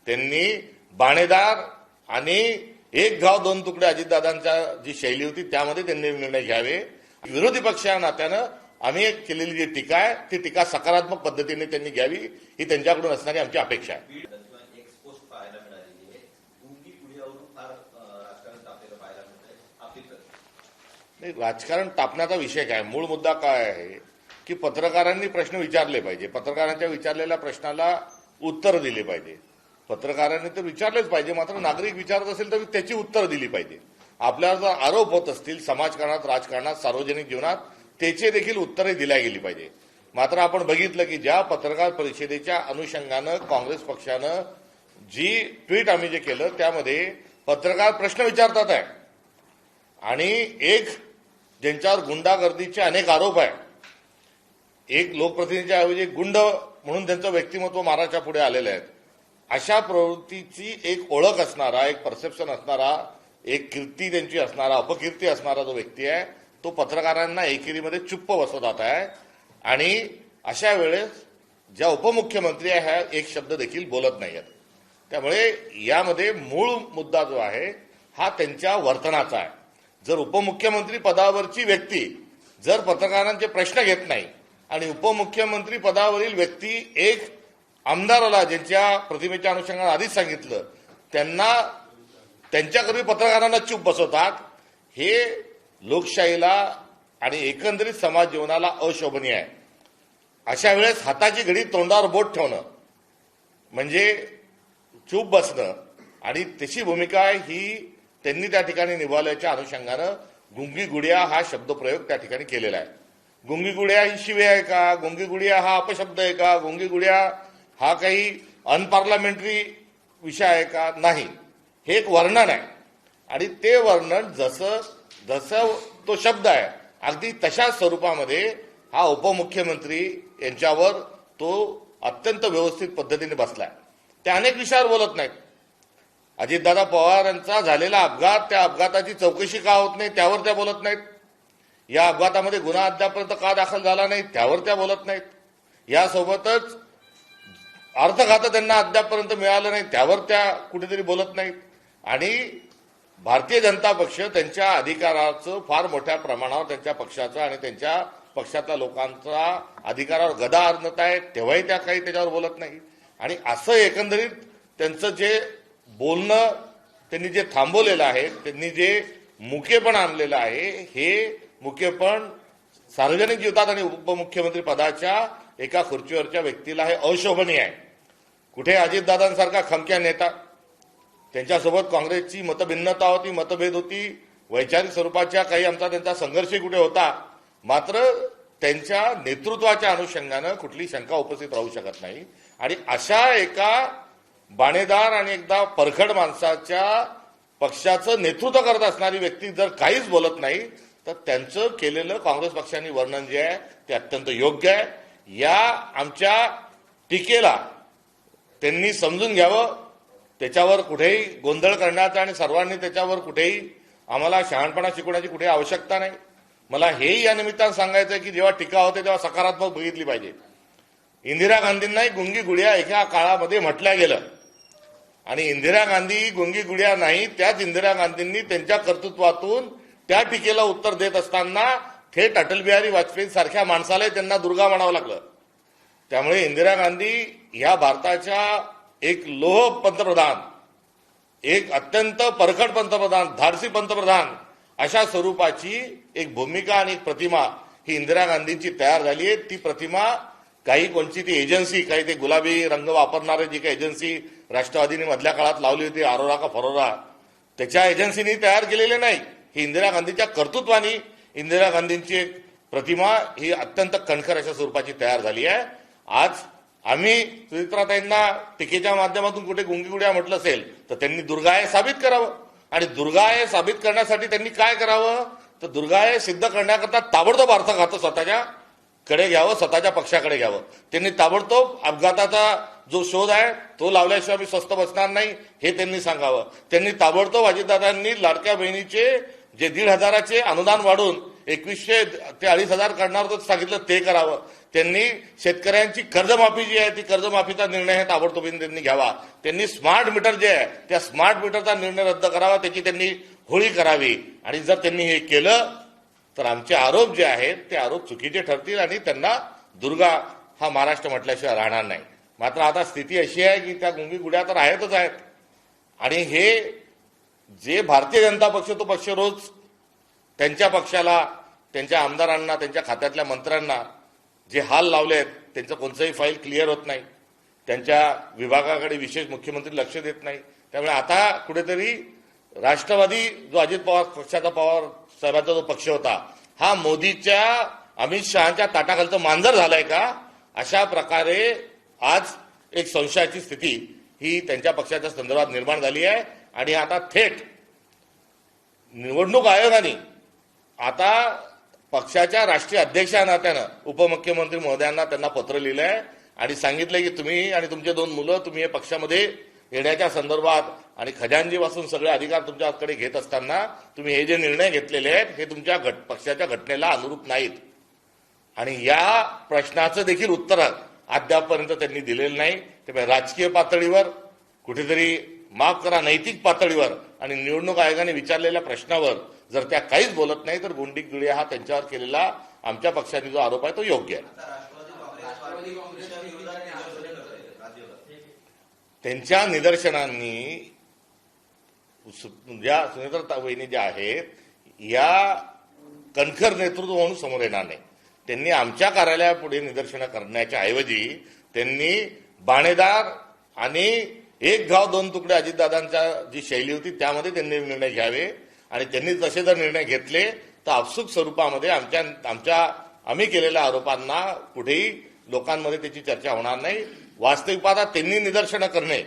त्यांनी बाणेदार आणि एक गाव दोन तुकडे अजितदादांच्या जी शैली होती त्यामध्ये त्यांनी निर्णय घ्यावे. विरोधी पक्ष या नात्यानं आम्ही केलेली जी टीका आहे ती टीका सकारात्मक पद्धतीने त्यांनी घ्यावी ही त्यांच्याकडून असणारी आमची अपेक्षा आहे. राजकारण तापण्याचा विषय काय, मूळ मुद्दा काय आहे की पत्रकारांनी प्रश्न विचारले पाहिजे, पत्रकारांच्या विचारलेल्या प्रश्नाला उत्तर दिले पाहिजे. पत्रकारांनी तर विचारलेच पाहिजे, मात्र नागरिक विचारत असेल तर त्याची उत्तर दिली पाहिजे. आपल्यावर जर आरोप होत असतील समाजकारणात, राजकारणात, सार्वजनिक जीवनात त्याची देखील उत्तरे दिल्या गेली पाहिजे. मात्र आपण बघितलं की ज्या पत्रकार परिषदेच्या अनुषंगानं काँग्रेस पक्षानं जी ट्विट आम्ही जे केलं त्यामध्ये पत्रकार प्रश्न विचारतात आहे आणि एक ज्यांच्यावर गुंडागर्दीचे अनेक आरोप आहे, एक लोकप्रतिनिधीच्या ऐवजी गुंड म्हणून त्यांचं व्यक्तिमत्व महाराष्ट्रा पुढे आलेलं आहे, अशा प्रवृत्तीची एक ओळख असणारा, एक परसेप्शन असणारा, एक कीर्ती त्यांची असणारा, अपकीर्ती असणारा जो व्यक्ती आहे तो पत्रकारांना एकेरीमध्ये चुप्प बसवत आहे. आणि अशा वेळेस ज्या उपमुख्यमंत्री आहे ह्या एक शब्द देखील बोलत नाही आहेत. त्यामुळे यामध्ये मूळ मुद्दा जो आहे हा त्यांच्या वर्तनाचा आहे. जर उपमुख्यमंत्री पदावरची व्यक्ती जर पत्रकारांचे प्रश्न घेत नाही आणि उपमुख्यमंत्री पदावरील व्यक्ती एक आमदाराला ज्यांच्या प्रतिमेच्या अनुषंगाने आधीच सांगितलं त्यांना त्यांच्याकरवी पत्रकारांना चूप बसवतात, हे लोकशाहीला आणि एकंदरीत समाज जीवनाला अशोभनीय आहे. अशा वेळेस हाताची घडी तोंडावर बोट ठेवणं म्हणजे चूप बसणं आणि तशी भूमिका ही त्यांनी त्या ठिकाणी निभावल्याच्या अनुषंगानं गुंगी गुडिया हा शब्दप्रयोग त्या ठिकाणी केलेला आहे. गुंगी गुडिया ही शिवे आहे का, गुंगी गुडिया हा अपशब्द आहे का, गुंगी गुडिया हा काही अनपार्लमेंटरी विषय आहे का, नाही, हे एक वर्णन आहे. आणि ते वर्णन जसं तो शब्द आहे अगदी तशाच स्वरूपामध्ये हा उपमुख्यमंत्री यांच्यावर तो अत्यंत व्यवस्थित पद्धतीने बसलाय. ते अनेक विषयावर बोलत नाहीत. अजितदादा पवार यांचा झालेला अपघात, त्या अपघाताची चौकशी का होत नाही त्यावर त्या बोलत नाहीत. या अपघातामध्ये गुन्हा अद्यापर्यंत का दाखल झाला नाही त्यावर त्या बोलत नाहीत. यासोबतच अर्थखातं त्यांना अद्यापर्यंत मिळालं नाही त्यावर त्या कुठेतरी बोलत नाहीत. आणि भारतीय जनता पक्ष त्यांच्या अधिकाराचं फार मोठ्या प्रमाणावर त्यांच्या पक्षाचं आणि त्यांच्या पक्षातल्या लोकांचा अधिकारावर गदा आणत आहे तेव्हाही त्या काही त्याच्यावर बोलत नाही. आणि असं एकंदरीत त्यांचं जे बोलणं त्यांनी जे थांबवलेलं आहे, त्यांनी जे मुकेपण आणलेलं आहे, हे मुकेपण सार्वजनिक जीवनात आणि उपमुख्यमंत्री पदाच्या एका खुर्चीवरच्या व्यक्तीला हे अशोभनीय आहे. कुठे अजितदादांसारखा खमक्या नेता, त्यांच्यासोबत काँग्रेसची मतभिन्नता होती, मतभेद होती, वैचारिक स्वरूपाच्या काही आमचा त्यांचा संघर्षही कुठे होता, मात्र त्यांच्या नेतृत्वाच्या अनुषंगानं कुठली शंका उपस्थित राहू शकत नाही. आणि अशा एका बाणेदार आणि एकदा परखड माणसाच्या पक्षाचं नेतृत्व करत असणारी व्यक्ती जर काहीच बोलत नाही तर त्यांचं केलेलं काँग्रेस पक्षाने वर्णन जे आहे ते अत्यंत योग्य आहे. या आमच्या टीकेला त्यांनी समजून घ्यावं, त्याच्यावर कुठेही गोंधळ करण्याचा आणि सर्वांनी त्याच्यावर कुठेही आम्हाला शहाणपणा शिकवण्याची कुठेही आवश्यकता नाही. मला हेही या निमित्तानं सांगायचं आहे की जेव्हा टीका होते तेव्हा सकारात्मक बघितली पाहिजे. इंदिरा गांधींनाही गुंगी गुडिया एका काळामध्ये म्हटलं गेलं आणि इंदिरा गांधी गुंगी गुडिया नाही, त्याच इंदिरा गांधींनी त्यांच्या कर्तृत्वातून त्या टीकेला उत्तर देत असताना थेट अटल बिहारी वाजपेयी सारख्या माणसालाही त्यांना दुर्गा म्हणावं लागलं. त्यामुळे इंदिरा गांधी ह्या भारताच्या एक लोह पंतप्रधान, एक अत्यंत परखड पंतप्रधान, धाडसी पंतप्रधान अशा स्वरूपाची एक भूमिका आणि एक प्रतिमा ही इंदिरा गांधींची तयार झाली आहे. ती प्रतिमा काही कोणची ती एजन्सी, काही ते गुलाबी रंग वापरणारे जी काही एजन्सी राष्ट्रवादीने मधल्या काळात लावली होती, अरोरा का फरोरा, त्याच्या एजन्सीनी तयार केलेले नाही. ही इंदिरा गांधीच्या कर्तृत्वाने इंदिरा गांधींची एक प्रतिमा ही अत्यंत कणखर अशा स्वरूपाची तयार झाली आहे. आज आम्ही सुचित्राताईंना टीकेच्या माध्यमातून कुठे गुंगी गुडिया म्हटलं असेल तर त्यांनी दुर्गाय साबित करावं. आणि दुर्गाय साबित करण्यासाठी त्यांनी काय करावं तर दुर्गाय सिद्ध करण्याकरता ताबडतोब अर्थखातं स्वतःच्या कडे घ्यावं, स्वतःच्या पक्षाकडे घ्यावं. त्यांनी ताबडतोब अपघाताचा जो शोध आहे तो लावल्याशिवाय मी स्वस्थ बसणार नाही हे त्यांनी सांगावं. त्यांनी ताबडतोब अजितदादांनी लाडक्या बहिणीचे जे 1,500चे अनुदान वाढून 2,100 ते 2,500 करणार होतं सांगितलं ते करावं. त्यांनी शेतकऱ्यांची कर्जमाफी जी आहे ती कर्जमाफीचा निर्णय आहे ताबडतोबीने त्यांनी घ्यावा. त्यांनी स्मार्ट मीटर जे आहे त्या स्मार्ट मीटरचा निर्णय रद्द करावा, त्याची त्यांनी होळी करावी. आणि जर त्यांनी हे केलं तर आमचे आरोप जे आहेत ते आरोप चुकीचे ठरतील आणि त्यांना दुर्गा हा महाराष्ट्र म्हटल्याशिवाय राहणार नाही. मात्र आता स्थिती अशी आहे की त्या गुंगी गुड्या तर आहेतच आहेत. आणि हे जे भारतीय जनता पक्ष तो पक्ष रोज त्यांच्या पक्षाला, त्यांच्या आमदारांना, त्यांच्या खात्यातल्या मंत्र्यांना जे हाल लावले आहेत, त्यांचं कोणतंही फाईल क्लिअर होत नाही, त्यांच्या विभागाकडे विशेष मुख्यमंत्री लक्ष देत नाही. त्यामुळे आता कुठेतरी राष्ट्रवादी जो अजित पवार पक्षाचा, पवार साहेबांचा जो पक्ष होता, हा मोदीच्या, अमित शहाच्या ताटाखालचं मांजर झालंय का, अशा प्रकारे आज एक संशयाची स्थिती ही त्यांच्या पक्षाच्या संदर्भात निर्माण झाली आहे. आणि आता थेट निवडणूक आयोगाने आता पक्षाच्या राष्ट्रीय अध्यक्षा नात्यानं उपमुख्यमंत्री महोदयांना त्यांना पत्र लिहिलं आहे आणि सांगितलंय की तुम्ही आणि तुमचे 2 मुलं तुम्ही हे पक्षामध्ये येण्याच्या संदर्भात आणि खजानजीपासून सगळे अधिकार तुमच्याकडे घेत असताना तुम्ही हे जे निर्णय घेतलेले आहेत हे तुमच्या पक्षाच्या घटनेला अनुरूप नाहीत. आणि या प्रश्नाचं देखील उत्तर अद्यापपर्यंत त्यांनी दिलेलं नाही. त्यामुळे राजकीय पातळीवर कुठेतरी, माफ करा, नैतिक पातळीवर आणि निवडणूक आयोगाने विचारलेल्या प्रश्नावर जर त्या काहीच बोलत नाही तर गुंडी गुडिया हा त्यांच्यावर केलेला आमच्या पक्षाने जो आरोप आहे तो योग्य आहे. त्यांच्या निदर्शनांनी ज्या सुनेत्रा वहिनी ज्या आहेत या कणखर नेतृत्व म्हणून समोर येणार नाही. त्यांनी आमच्या कार्यालयापुढे निदर्शनं करण्याच्या ऐवजी त्यांनी बाणेदार आणि एक गाव 2 तुकडे अजितदादांच्या जी शैली होती त्यामध्ये त्यांनी निर्णय घ्यावे. आणि त्यांनी तसे जर निर्णय घेतले तर आपसूक स्वरूपामध्ये आम्ही केलेल्या आरोपांना कुठेही लोकांमध्ये त्याची चर्चा होणार नाही. वास्तविक पाहता त्यांनी निदर्शनं करणे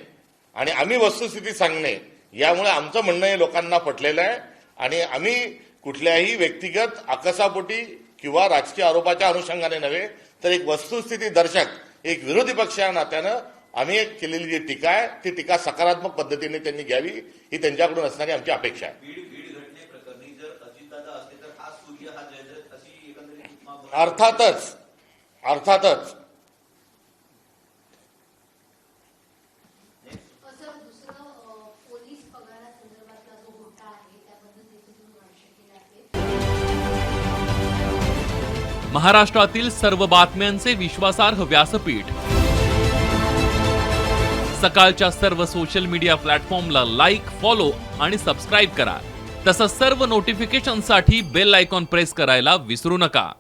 आणि आम्ही वस्तुस्थिती सांगणे यामुळे आमचं म्हणणं हे लोकांना पटलेलं आहे. आणि आम्ही कुठल्याही व्यक्तिगत आकसापोटी किंवा राजकीय आरोपाच्या अनुषंगाने नव्हे तर एक वस्तुस्थिती दर्शक, एक विरोधी पक्ष या नात्यानं आम्ही केलेली जी टीका आहे ती टीका सकारात्मक पद्धतीने त्यांनी घ्यावी ही त्यांच्याकडून असणारी आमची अपेक्षा आहे. अर्थातच महाराष्ट्रातील सर्व बातम्यांचे विश्वासार्ह व्यासपीठ, सकाळच्या सर्व सोशल मीडिया प्लॅटफॉर्मला लाईक, फॉलो आणि सबस्क्राईब करा. तसंच सर्व नोटिफिकेशनसाठी बेल आयकॉन प्रेस करायला विसरू नका.